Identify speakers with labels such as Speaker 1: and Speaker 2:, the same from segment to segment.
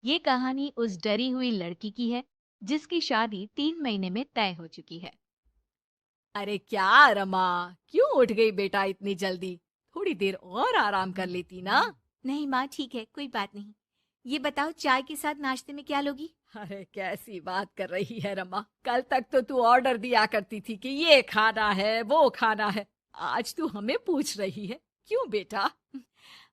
Speaker 1: ये कहानी उस डरी हुई लड़की की है जिसकी शादी 3 महीने में तय हो चुकी है।
Speaker 2: अरे क्या रमा, क्यों उठ गई बेटा इतनी जल्दी? थोड़ी देर और आराम कर लेती ना।
Speaker 3: नहीं माँ, ठीक है, कोई बात नहीं। ये बताओ, चाय के साथ नाश्ते में क्या लोगी?
Speaker 2: अरे कैसी बात कर रही है रमा, कल तक तो तू ऑर्डर दिया करती थी कि ये खाना है वो खाना है। आज तू हमें पूछ रही है, क्यों बेटा?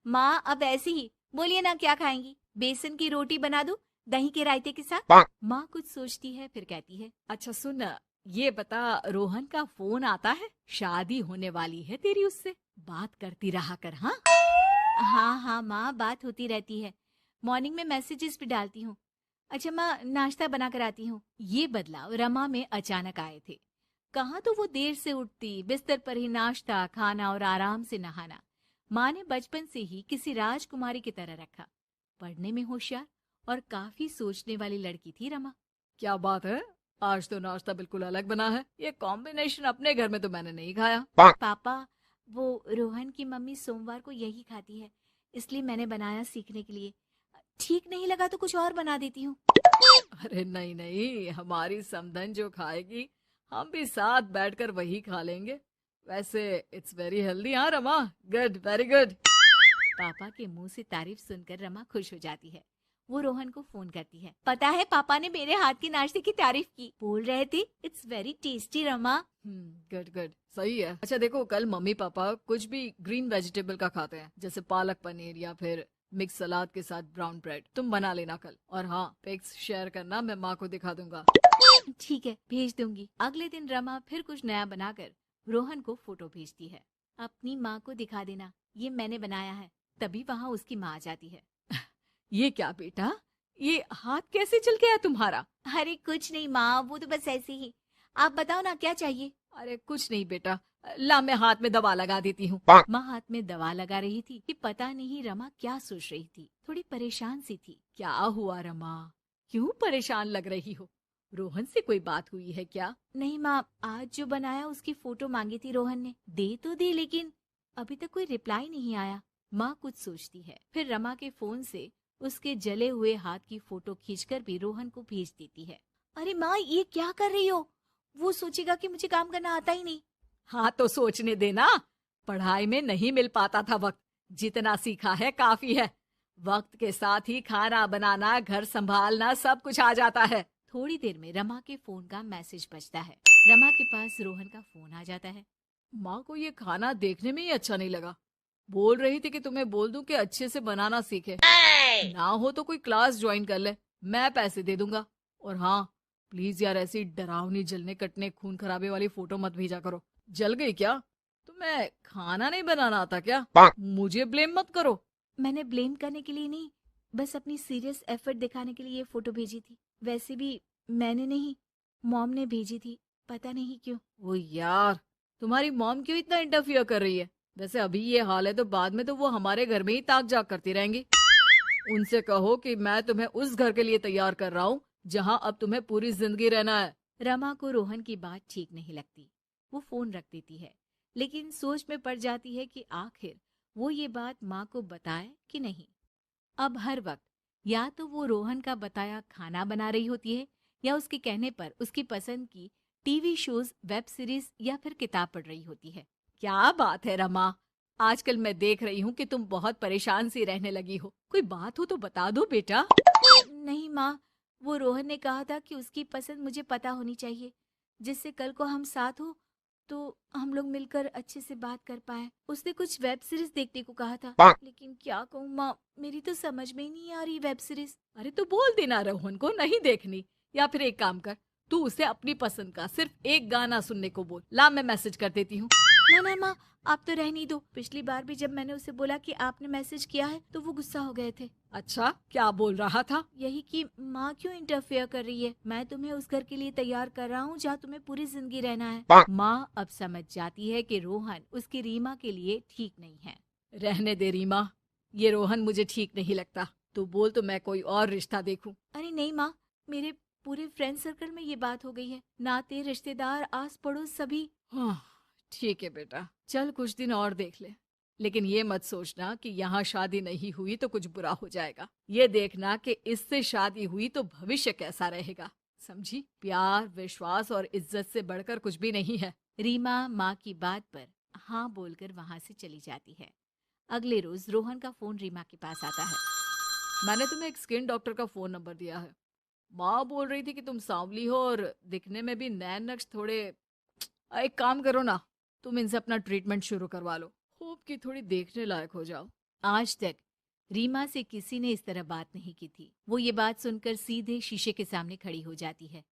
Speaker 3: माँ, अब ऐसे ही बोलिए ना, क्या खाएंगी? बेसन की रोटी बना दूं, दही के रायते के साथ? माँ कुछ सोचती है, फिर कहती है,
Speaker 2: अच्छा सुन, ये बता, रोहन का फोन आता है? शादी होने वाली है तेरी उससे, बात करती रहा कर। हाँ
Speaker 3: हाँ हाँ माँ, बात होती रहती है। मॉर्निंग में मैसेजेस भी डालती हूँ। अच्छा माँ, नाश्ता बना कर आती हूँ। ये बदलाव रमा में अचानक आए थे। कहाँ तो वो देर से उठती, बिस्तर पर ही नाश्ता खाना और आराम से नहाना। माँ ने बचपन से ही किसी राजकुमारी की तरह रखा। पढ़ने में होशियार और काफी सोचने वाली लड़की थी रमा।
Speaker 2: क्या बात है, आज तो नाश्ता बिल्कुल अलग बना है। ये कॉम्बिनेशन अपने घर में तो मैंने नहीं खाया।
Speaker 3: पापा, वो रोहन की मम्मी सोमवार को यही खाती है, इसलिए मैंने बनाया सीखने के लिए। ठीक नहीं लगा तो कुछ और बना देती हूँ।
Speaker 2: अरे नहीं नहीं, हमारी समधन जो खाएगी हम भी साथ बैठकर वही खा लेंगे। वैसे इट्स वेरी हेल्दी। हाँ रमा, गुड, वेरी गुड।
Speaker 3: पापा के मुंह से तारीफ सुनकर रमा खुश हो जाती है। वो रोहन को फोन करती है। पता है, पापा ने मेरे हाथ के नाश्ते की तारीफ की, बोल रहे थे it's very tasty Rama.
Speaker 2: Good good, सही है। अच्छा देखो, कल मम्मी पापा कुछ भी ग्रीन वेजिटेबल का खाते हैं, जैसे पालक पनीर या फिर मिक्स सलाद के साथ ब्राउन ब्रेड। तुम बना लेना कल, और हाँ, पिक्स शेयर करना, मैं माँ को दिखा दूंगा।
Speaker 3: ठीक है, भेज दूंगी। अगले दिन रमा फिर कुछ नया बनाकर रोहन को फोटो भेजती है। अपनी माँ को दिखा देना, ये मैंने बनाया है। तभी वहाँ उसकी माँ आ जाती है।
Speaker 2: ये क्या बेटा, ये हाथ कैसे चल गया तुम्हारा?
Speaker 3: अरे कुछ नहीं माँ, वो तो बस ऐसे ही। आप बताओ ना, क्या चाहिए?
Speaker 2: अरे कुछ नहीं बेटा, ला मैं हाथ में दवा लगा देती हूँ।
Speaker 3: माँ हाथ में दवा लगा रही थी कि पता नहीं रमा क्या सोच रही थी। थोड़ी परेशान सी थी।
Speaker 2: क्या हुआ रमा, क्यों परेशान लग रही हो? रोहन से कोई बात हुई है क्या?
Speaker 3: नहीं माँ, आज जो बनाया उसकी फोटो मांगी थी रोहन ने, दे तो दी, लेकिन अभी तक कोई रिप्लाई नहीं आया। माँ कुछ सोचती है, फिर रमा के फोन से उसके जले हुए हाथ की फोटो खींचकर भी रोहन को भेज देती है। अरे माँ, ये क्या कर रही हो? वो सोचेगा कि मुझे काम करना आता ही नहीं।
Speaker 2: हाँ तो सोचने देना, पढ़ाई में नहीं मिल पाता था वक्त, जितना सीखा है काफी है। वक्त के साथ ही खाना बनाना, घर संभालना, सब कुछ आ जाता है।
Speaker 3: थोड़ी देर में रमा के फोन का मैसेज बजता है। रमा के पास रोहन का फोन आ जाता है।
Speaker 2: माँ को ये खाना देखने में ही अच्छा नहीं लगा। बोल रही थी कि तुम्हें बोल दूं कि अच्छे से बनाना सीखे। ना हो तो कोई क्लास ज्वाइन कर ले, मैं पैसे दे दूंगा। और हाँ, प्लीज यार, ऐसी डरावनी जलने कटने खून खराबे वाली फोटो मत भेजा करो। जल गई क्या? तुम्हें खाना नहीं बनाना आता क्या? मुझे ब्लेम मत करो।
Speaker 3: मैंने ब्लेम करने के लिए नहीं, बस अपनी सीरियस एफर्ट दिखाने के लिए ये फोटो भेजी थी। वैसे भी मैंने नहीं, मॉम ने भेजी थी, पता नहीं क्यों।
Speaker 2: ओ यार, तुम्हारी मॉम क्यों इतना इंटरफियर कर रही है? वैसे अभी ये हाल है तो बाद में तो वो हमारे घर में ही ताक झाक करती रहेंगी। उनसे कहो कि मैं तुम्हें उस घर के लिए तैयार कर रहा हूँ जहाँ अब तुम्हें पूरी जिंदगी रहना है।
Speaker 3: रमा को रोहन की बात ठीक नहीं लगती। वो फोन रख देती है, लेकिन सोच में पड़ जाती है कि आखिर वो ये बात माँ को बताए कि नहीं। अब हर वक्त या तो वो रोहन का बताया खाना बना रही होती है, या उसके कहने पर उसकी पसंद की टीवी शोज, वेब सीरीज या फिर किताब पढ़ रही होती है।
Speaker 2: क्या बात है रमा, आजकल मैं देख रही हूँ कि तुम बहुत परेशान सी रहने लगी हो। कोई बात हो तो बता दो बेटा।
Speaker 3: नहीं माँ, वो रोहन ने कहा था कि उसकी पसंद मुझे पता होनी चाहिए, जिससे कल को हम साथ हो तो हम लोग मिलकर अच्छे से बात कर पाए। उसने कुछ वेब सीरीज देखने को कहा था, लेकिन क्या कहूँ माँ, मेरी तो समझ में ही नहीं आ रही वेब सीरीज।
Speaker 2: अरे तो बोल देना रोहन को नहीं देखनी, या फिर एक काम कर, तू उसे अपनी पसंद का सिर्फ एक गाना सुनने को बोल। ला मैं मैसेज कर देती हूँ।
Speaker 3: ना ना माँ, आप तो रहने ही दो। पिछली बार भी जब मैंने उसे बोला कि आपने मैसेज किया है तो वो गुस्सा हो गए थे।
Speaker 2: अच्छा, क्या बोल रहा था?
Speaker 3: यही कि माँ क्यों इंटरफेयर कर रही है, मैं तुम्हें उस घर के लिए तैयार कर रहा हूँ जहाँ तुम्हें पूरी जिंदगी रहना है। माँ अब समझ जाती है कि रोहन उसकी रीमा के लिए ठीक नहीं है।
Speaker 2: रहने दे रीमा, ये रोहन मुझे ठीक नहीं लगता। तू बोल तो मैं कोई और रिश्ता देखूं।
Speaker 3: अरे नहीं माँ, मेरे पूरे फ्रेंड सर्कल में ये बात हो गई है। नाते रिश्तेदार आस पड़ोस सभी।
Speaker 2: हाँ, ठीक है बेटा, चल कुछ दिन और देख ले, लेकिन ये मत सोचना कि यहाँ शादी नहीं हुई तो कुछ बुरा हो जाएगा। ये देखना कि इससे शादी हुई तो भविष्य कैसा रहेगा। समझी? प्यार, विश्वास और इज्जत से बढ़कर कुछ भी नहीं है।
Speaker 3: रीमा माँ की बात पर हाँ बोलकर वहां से चली जाती है। अगले रोज रोहन का फोन रीमा के पास आता है।
Speaker 2: मैंने तुम्हें एक स्किन डॉक्टर का फोन नंबर दिया है। माँ बोल रही थी कि तुम सांवली हो और दिखने में भी नैन नक्श थोड़े। एक काम करो ना, तुम इनसे अपना ट्रीटमेंट शुरू करवा लो। होप कि थोड़ी देखने लायक हो जाओ।
Speaker 3: आज तक रीमा से किसी ने इस तरह बात नहीं की थी। वो ये बात सुनकर सीधे शीशे के सामने खड़ी हो जाती है।